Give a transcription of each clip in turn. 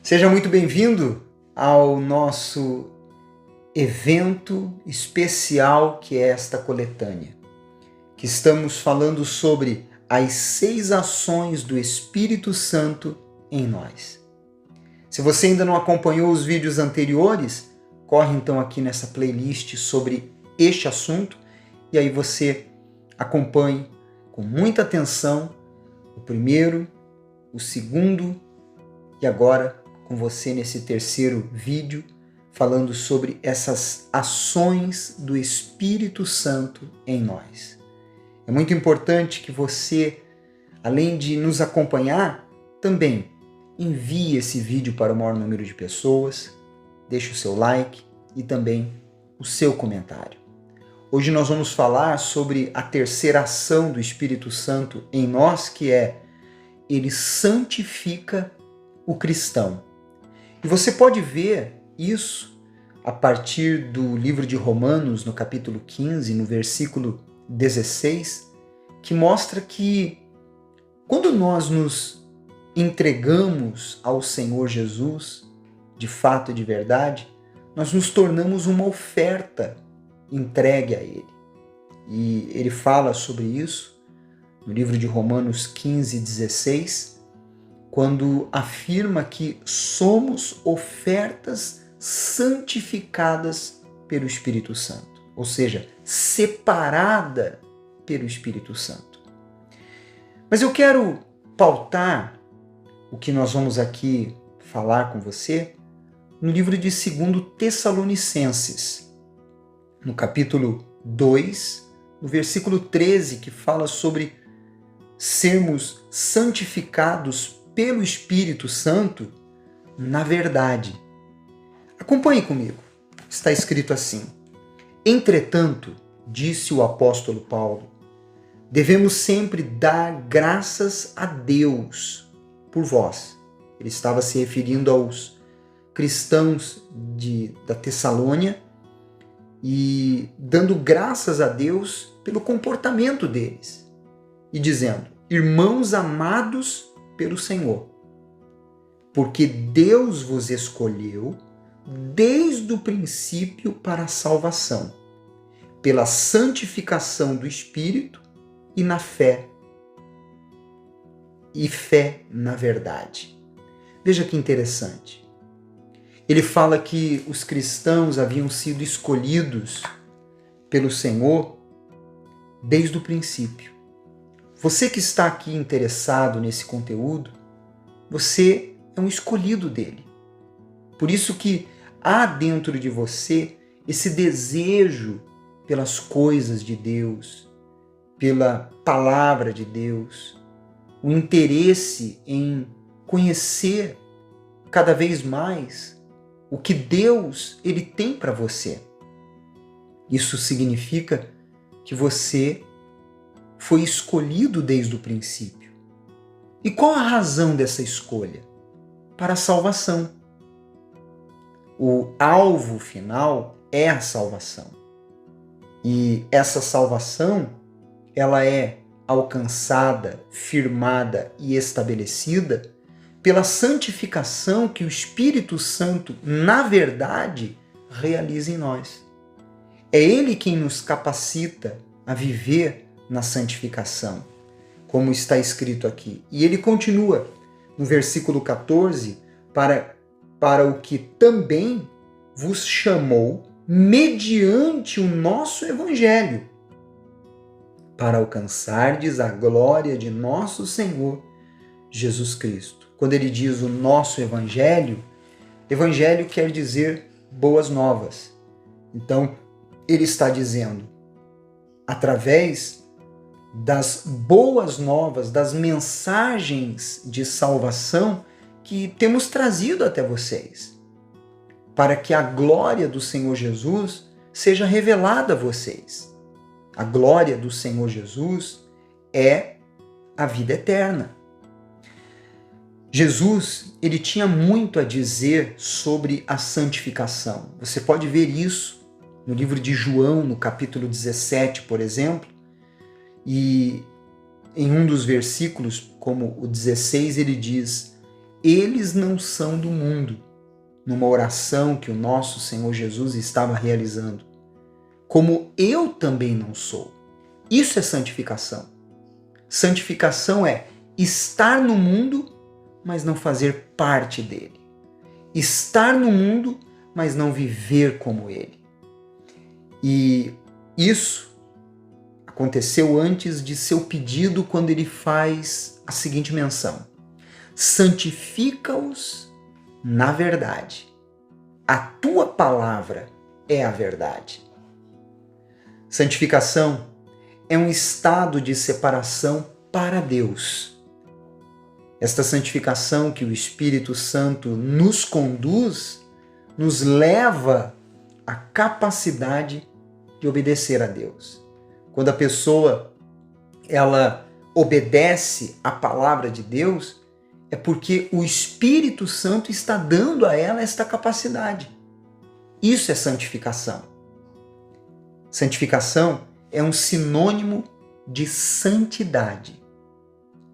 Seja muito bem-vindo ao nosso evento especial que é esta coletânea, que estamos falando sobre as 6 ações do Espírito Santo em nós. Se você ainda não acompanhou os vídeos anteriores, corre então aqui nessa playlist sobre este assunto e aí você acompanhe com muita atenção o primeiro, o segundo e agora com você nesse terceiro vídeo falando sobre essas ações do Espírito Santo em nós. É muito importante que você, além de nos acompanhar, também envie esse vídeo para o maior número de pessoas, deixe o seu like e também o seu comentário. Hoje nós vamos falar sobre a terceira ação do Espírito Santo em nós, que é ele santifica o cristão. E você pode ver isso a partir do livro de Romanos, no capítulo 15, no versículo 16, que mostra que quando nós nos entregamos ao Senhor Jesus, de fato e de verdade, nós nos tornamos uma oferta entregue a Ele. E ele fala sobre isso no livro de Romanos 15, 16, quando afirma que somos ofertas santificadas pelo Espírito Santo, ou seja, separada pelo Espírito Santo. Mas eu quero pautar o que nós vamos aqui falar com você no livro de 2 Tessalonicenses, no capítulo 2, no versículo 13, que fala sobre sermos santificados pelo Espírito Santo na verdade. Acompanhe comigo. Está escrito assim: entretanto, disse o apóstolo Paulo, devemos sempre dar graças a Deus por vós. Ele estava se referindo aos cristãos da Tessalônia e dando graças a Deus pelo comportamento deles e dizendo: irmãos amados pelo Senhor, porque Deus vos escolheu desde o princípio para a salvação, pela santificação do Espírito e na fé, e fé na verdade. Veja que interessante. Ele fala que os cristãos haviam sido escolhidos pelo Senhor desde o princípio. Você que está aqui interessado nesse conteúdo, você é um escolhido dele. Por isso que há dentro de você esse desejo pelas coisas de Deus, pela palavra de Deus, o interesse em conhecer cada vez mais o que Deus ele tem para você. Isso significa que você foi escolhido desde o princípio. E qual a razão dessa escolha? Para a salvação. O alvo final é a salvação. E essa salvação, ela é alcançada, firmada e estabelecida pela santificação que o Espírito Santo, na verdade, realiza em nós. É Ele quem nos capacita a viver na santificação, como está escrito aqui. E ele continua no versículo 14, para o que também vos chamou mediante o nosso evangelho, para alcançardes a glória de nosso Senhor Jesus Cristo. Quando ele diz o nosso evangelho, evangelho quer dizer boas novas. Então, ele está dizendo, através das boas novas, das mensagens de salvação que temos trazido até vocês, para que a glória do Senhor Jesus seja revelada a vocês. A glória do Senhor Jesus é a vida eterna. Jesus, ele tinha muito a dizer sobre a santificação. Você pode ver isso no livro de João, no capítulo 17, por exemplo, e em um dos versículos, como o 16, ele diz: eles não são do mundo, numa oração que o nosso Senhor Jesus estava realizando, como eu também não sou. Isso é santificação. Santificação é estar no mundo, mas não fazer parte dele. Estar no mundo, mas não viver como ele. E isso aconteceu antes de seu pedido, quando ele faz a seguinte menção: santifica-os na verdade. A tua palavra é a verdade. Santificação é um estado de separação para Deus. Esta santificação que o Espírito Santo nos conduz, nos leva à capacidade de obedecer a Deus. Quando a pessoa ela obedece à palavra de Deus, é porque o Espírito Santo está dando a ela esta capacidade. Isso é santificação. Santificação é um sinônimo de santidade.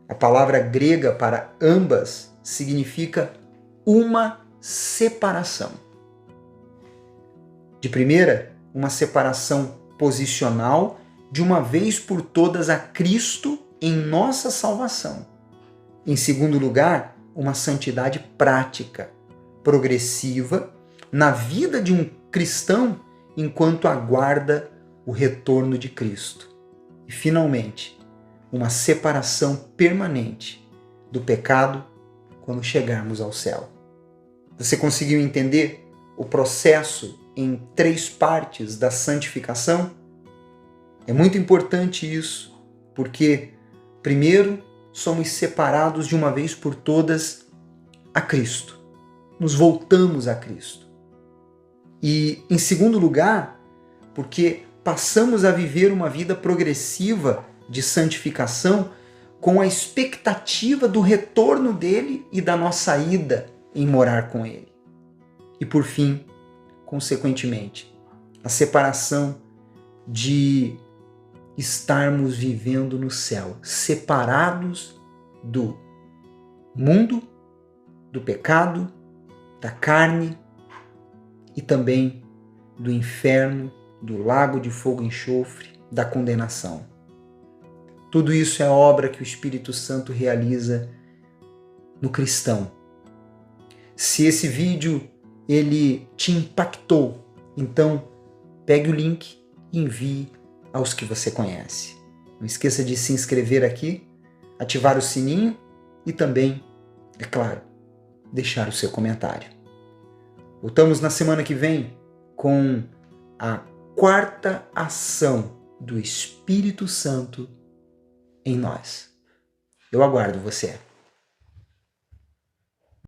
A palavra grega para ambas significa uma separação. De primeira, uma separação posicional de uma vez por todas a Cristo em nossa salvação. Em segundo lugar, uma santidade prática, progressiva, na vida de um cristão enquanto aguarda o retorno de Cristo. E, finalmente, uma separação permanente do pecado quando chegarmos ao céu. Você conseguiu entender o processo em 3 partes da santificação? É muito importante isso, porque, primeiro, somos separados de uma vez por todas a Cristo. Nos voltamos a Cristo. E, em segundo lugar, porque passamos a viver uma vida progressiva de santificação com a expectativa do retorno dele e da nossa ida em morar com ele. E, por fim, consequentemente, a separação de estarmos vivendo no céu, separados do mundo, do pecado, da carne e também do inferno, do lago de fogo e enxofre, da condenação. Tudo isso é obra que o Espírito Santo realiza no cristão. Se esse vídeo ele te impactou, então pegue o link e envie aos que você conhece. Não esqueça de se inscrever aqui, ativar o sininho e também, é claro, deixar o seu comentário. Voltamos na semana que vem com a 4ª ação do Espírito Santo em nós. Eu aguardo você.